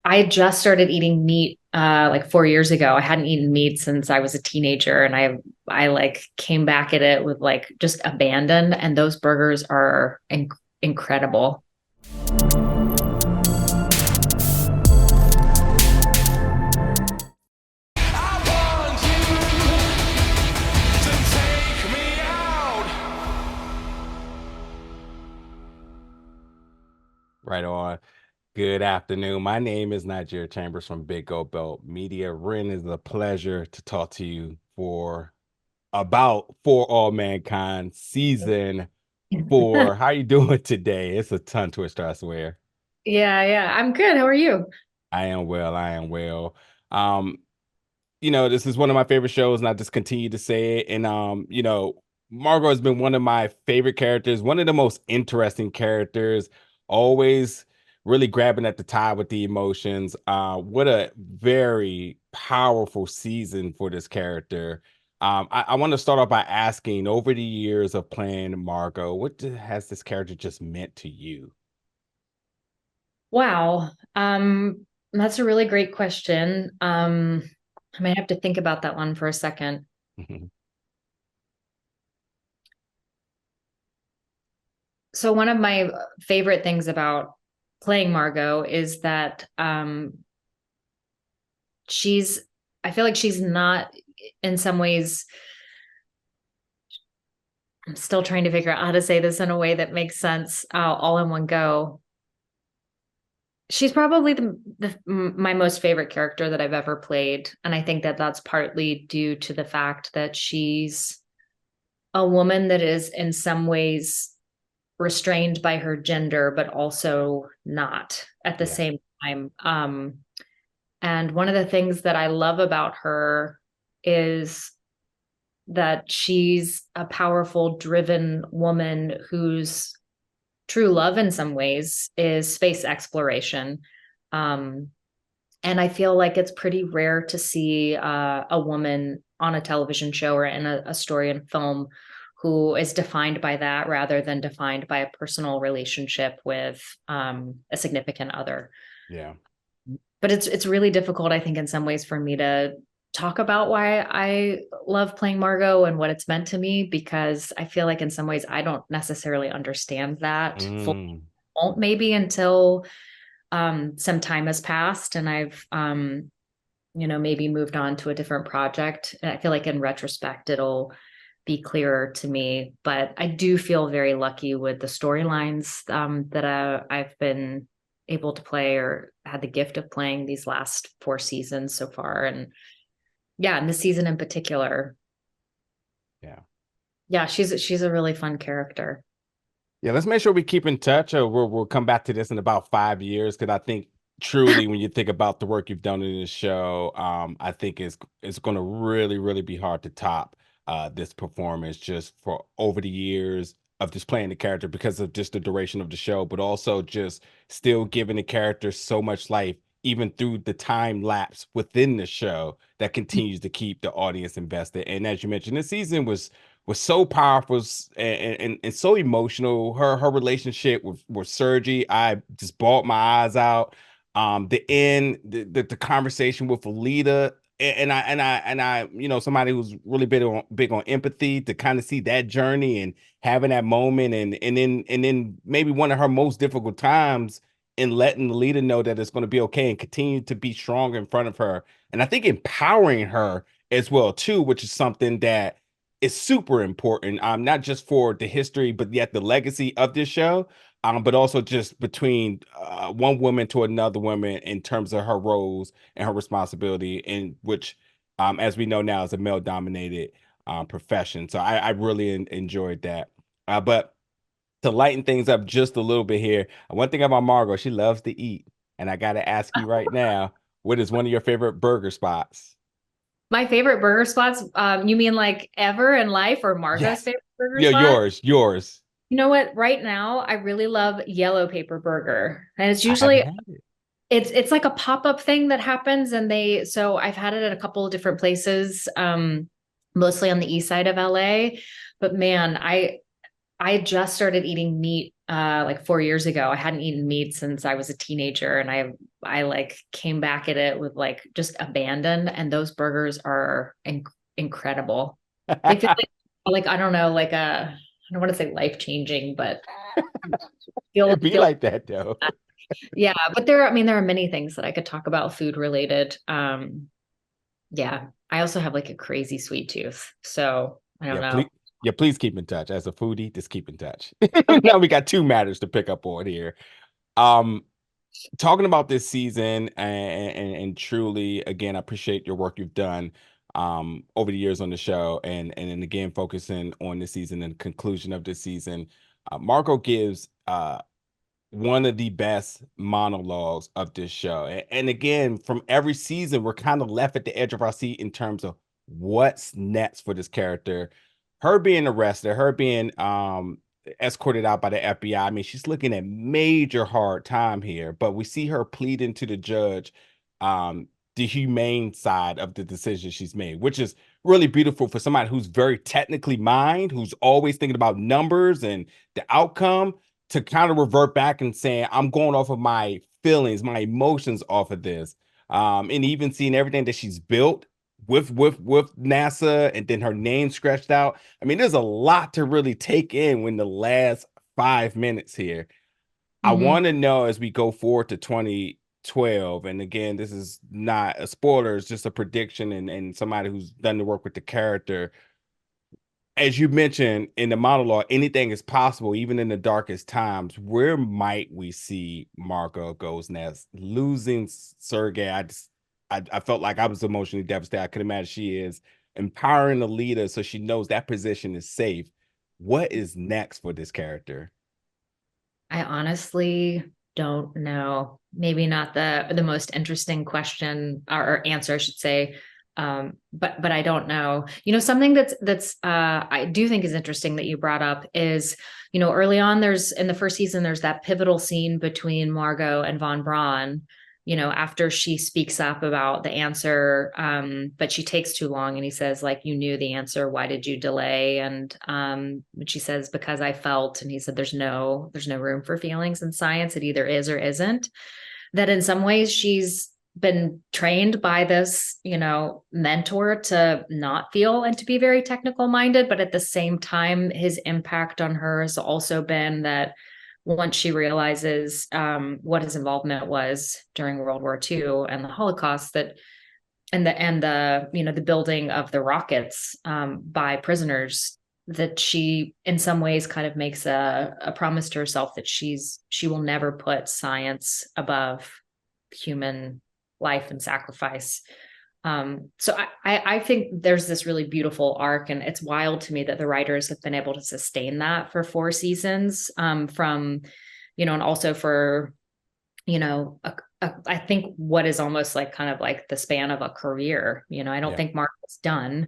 I just started eating meat like 4 years ago. I hadn't eaten meat since I was a teenager, and I like came back at it with like just abandon. And those burgers are incredible. Right on. Good afternoon. My name is Nigeria Chambers from Big Go Belt Media. Wrenn, is a pleasure to talk to you For All Mankind season 4. How you doing today? It's a tongue twister, I swear. Yeah, yeah. I'm good. How are you? I am well. I am well. Um, this is one of my favorite shows, and I just continue to say it. And Margo has been one of my favorite characters, one of the most interesting characters, always really grabbing at the tie with the emotions. What a very powerful season for this character. I want to start off by asking, over the years of playing Margo, has this character just meant to you? Wow. That's a really great question. I might have to think about that one for a second. So one of my favorite things about playing Margot is that she's I feel like she's not, in some ways, I'm still trying to figure out how to say this in a way that makes sense, all in one go. She's probably my most favorite character that I've ever played, and I think that that's partly due to the fact that she's a woman that is in some ways restrained by her gender, but also not at the Yeah, same time. And one of the things that I love about her is that she's a powerful, driven woman whose true love, in some ways, is space exploration. Um, and I feel like it's pretty rare to see a woman on a television show or in a story and film who is defined by that rather than defined by a personal relationship with a significant other. yeah. But it's really difficult, I think, in some ways for me to talk about why I love playing Margot and what it's meant to me, because I feel like in some ways I don't necessarily understand that full, Mm, won't maybe until some time has passed and I've maybe moved on to a different project. And I feel like in retrospect it'll be clearer to me. But I do feel very lucky with the storylines that I've been able to play or had the gift of playing these last 4 seasons so far. And yeah, and this season in particular, yeah. yeah, she's a really fun character. Yeah, let's make sure we keep in touch. We'll come back to this in about 5 years, because I think truly, when you think about the work you've done in this show, I think it's going to really be hard to top this performance, just for over the years of just playing the character, because of just the duration of the show, but also just still giving the character so much life, even through the time lapse within the show, that continues to keep the audience invested. And as you mentioned, this season was so powerful, and so emotional. Her relationship with Sergi, I just bawled my eyes out. The end, the conversation with Alita, and I, somebody who's really big on empathy, to kind of see that journey and having that moment, and then maybe one of her most difficult times, in letting Alita know that it's going to be okay, and continue to be strong in front of her, and I think empowering her as well too, which is something that is super important, not just for the history, but yet the legacy of this show, but also just between one woman to another woman, in terms of her roles and her responsibility, in which, as we know now, is a male dominated profession. So I really enjoyed that. But to lighten things up just a little bit here, one thing about Margot, she loves to eat. And I got to ask you right now, what is one of your favorite burger spots? My favorite burger spots, you mean like ever in life, or Margot's Yes. favorite burger Yeah, spot? yours. You know what? Right now, I really love yellow paper burger. And it's I haven't usually had it. it's like a pop-up thing that happens, and so I've had it at a couple of different places, mostly on the east side of LA. But man, I just started eating meat like 4 years ago. I hadn't eaten meat since I was a teenager, and I like came back at it with like just abandon. And those burgers are incredible. They feel like I don't know, like I don't want to say life changing, but It be feel like that though. yeah. But I mean, there are many things that I could talk about food related. Yeah, I also have like a crazy sweet tooth, so I don't Yeah, know. please keep in touch. As a foodie, just keep in touch. Okay. Now we got two matters to pick up on here. Um, Talking about this season and truly, again, I appreciate your work you've done over the years on the show, and again focusing on this season and conclusion of this season. Marco gives one of the best monologues of this show. And again, from every season, we're kind of left at the edge of our seat in terms of what's next for this character. Her being arrested, her being escorted out by the FBI. I mean, she's looking at major hard time here, but we see her pleading to the judge um the humane side of the decision she's made, which is really beautiful for somebody who's very technically minded, who's always thinking about numbers and the outcome, to kind of revert back and saying, I'm going off of my feelings, my emotions off of this. And even seeing everything that she's built with NASA and then her name scratched out. I mean, there's a lot to really take in when the last 5 minutes here. I Mhm. want to know as we go forward to 2012, and again, this is not a spoiler, it's just a prediction and somebody who's done the work with the character. As you mentioned in the monologue, anything is possible, even in the darkest times. Where might we see Margo goes next? Losing Sergey, I felt like I was emotionally devastated. I could imagine she is empowering the leader so she knows that position is safe. What is next for this character? I honestly don't know. Maybe not the most interesting question or answer, I should say. But I don't know. Something that's I do think is interesting that you brought up is, early on, there's in the first season, there's that pivotal scene between Margot and Von Braun, after she speaks up about the answer, but she takes too long, and he says, like, you knew the answer, why did you delay? And she says, because I felt. And he said, there's no room for feelings in science. It either is or isn't. That in some ways she's been trained by this, mentor to not feel and to be very technical minded. But at the same time, his impact on her has also been that once she realizes what his involvement was during World War II and the Holocaust, that the building of the rockets by prisoners, that she in some ways kind of makes a promise to herself that she will never put science above human life and sacrifice. So I think there's this really beautiful arc, and it's wild to me that the writers have been able to sustain that for 4 seasons, from, and also for, I think what is almost like kind of like the span of a career. I don't Yeah. think Mark was done,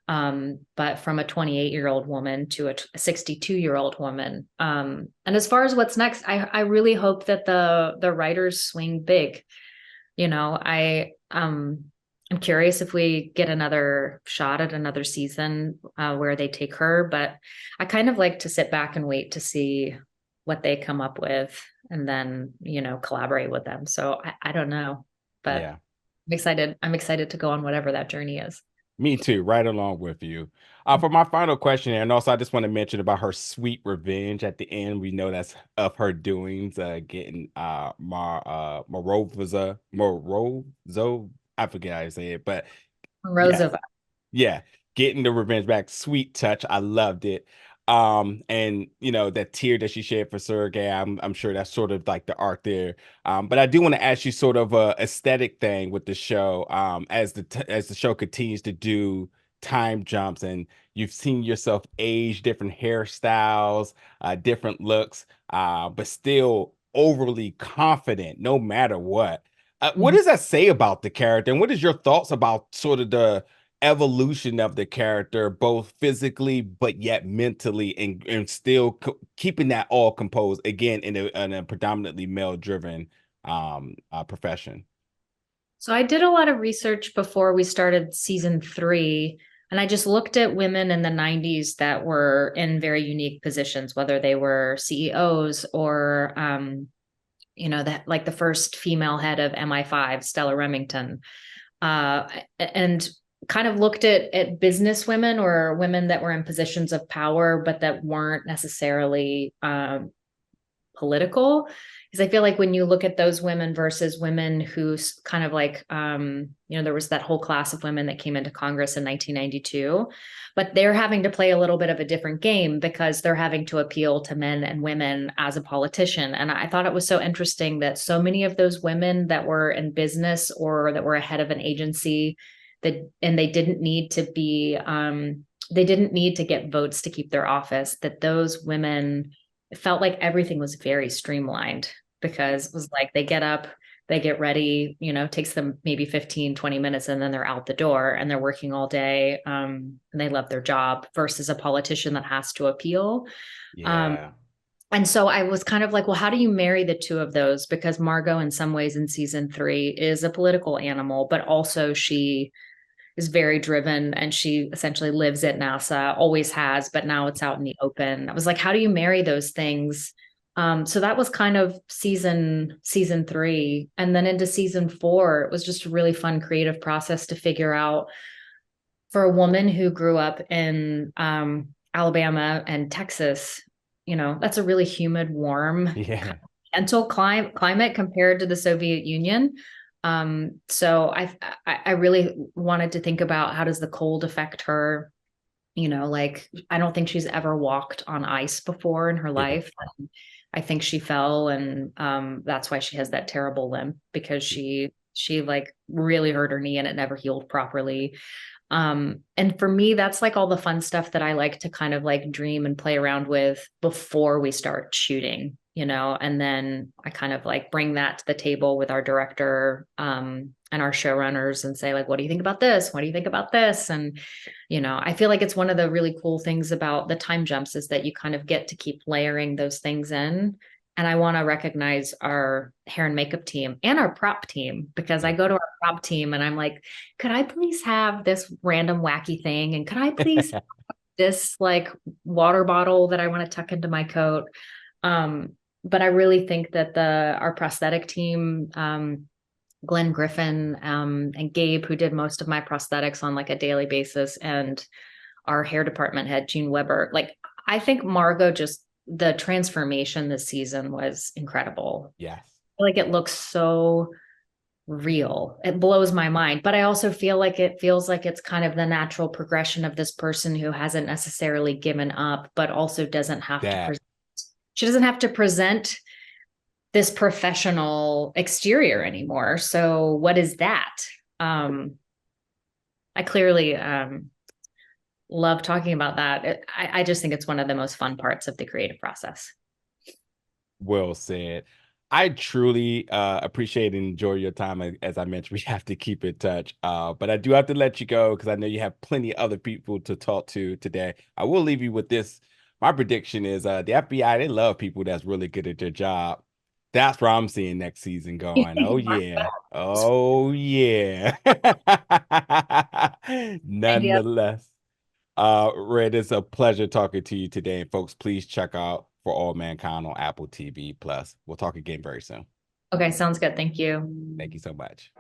but from a 28-year-old woman to a 62-year-old woman. And as far as what's next, I really hope that the writers swing big. I'm curious if we get another shot at another season where they take her, but I kind of like to sit back and wait to see what they come up with, and then, collaborate with them. So I don't know, but Yeah. I'm excited to go on whatever that journey is. Me too, right along with you. For my final question here, and also I just want to mention about her sweet revenge at the end. We know that's of her doings, getting Morozo, I forget how to say it, but yes, Roosevelt. yeah, getting the revenge back. Sweet touch. I loved it. And that tear that she shed for Sergey, I'm sure that's sort of like the arc there. But I do want to ask you sort of a aesthetic thing with the show. As the show continues to do time jumps and you've seen yourself age, different hairstyles, different looks, but still overly confident no matter what. What Mhm. does that say about the character? And what is your thoughts about sort of the evolution of the character, both physically but yet mentally, and still keeping that all composed again in a predominantly male driven profession? So I did a lot of research before we started season 3, And I just looked at women in the 90s that were in very unique positions, whether they were CEOs or, that like the first female head of MI5, Stella Remington, and kind of looked at business women or women that were in positions of power, but that weren't necessarily political. Because I feel like when you look at those women versus women who kind of like, there was that whole class of women that came into Congress in 1992, but they're having to play a little bit of a different game because they're having to appeal to men and women as a politician. And I thought it was so interesting that so many of those women that were in business or that were ahead of an agency and they didn't need to be, they didn't need to get votes to keep their office, that those women, it felt like everything was very streamlined because it was like they get up, they get ready, takes them maybe 15, 20 minutes and then they're out the door and they're working all day. And they love their job versus a politician that has to appeal. Yeah. And so I was kind of like, well, how do you marry the two of those? Because Margo, in some ways, in season 3, is a political animal, but also she is very driven and she essentially lives at NASA, always has, but now it's out in the open. I was like, how do you marry those things? So that was kind of season 3. And then into season 4, it was just a really fun creative process to figure out, for a woman who grew up in Alabama and Texas, that's a really humid, warm, Yeah. gentle climate compared to the Soviet Union. So I really wanted to think about, how does the cold affect her? Like, I don't think she's ever walked on ice before in her life. I think she fell, and that's why she has that terrible limp, because she like really hurt her knee and it never healed properly. And for me, that's like all the fun stuff that I like to kind of like dream and play around with before we start shooting, and then I kind of like bring that to the table with our director, and our showrunners and say, like, what do you think about this? What do you think about this? And, I feel like it's one of the really cool things about the time jumps is that you kind of get to keep layering those things in. And I want to recognize our hair and makeup team and our prop team, because I go to our prop team and I'm like, could I please have this random wacky thing? And could I please have this like water bottle that I want to tuck into my coat? But I really think that our prosthetic team, Glenn Griffin, and Gabe, who did most of my prosthetics on like a daily basis, and our hair department head, Gene Weber, like, I think Margo, just the transformation this season was incredible. Yes. I feel like it looks so real. It blows my mind. But I also feel like it feels like it's kind of the natural progression of this person who hasn't necessarily given up, but also doesn't have to present. She doesn't have to present this professional exterior anymore. So what is that? I clearly love talking about that. I just think it's one of the most fun parts of the creative process. Well said. I truly appreciate and enjoy your time. As I mentioned, we have to keep in touch. But I do have to let you go because I know you have plenty of other people to talk to today. I will leave you with this. My prediction is the FBI, they love people that's really good at their job. That's where I'm seeing next season going. Oh, yeah. Oh, yeah. Nonetheless. Red, it's a pleasure talking to you today. And folks, please check out For All Mankind on Apple TV+. We'll talk again very soon. Okay, sounds good. Thank you. Thank you so much.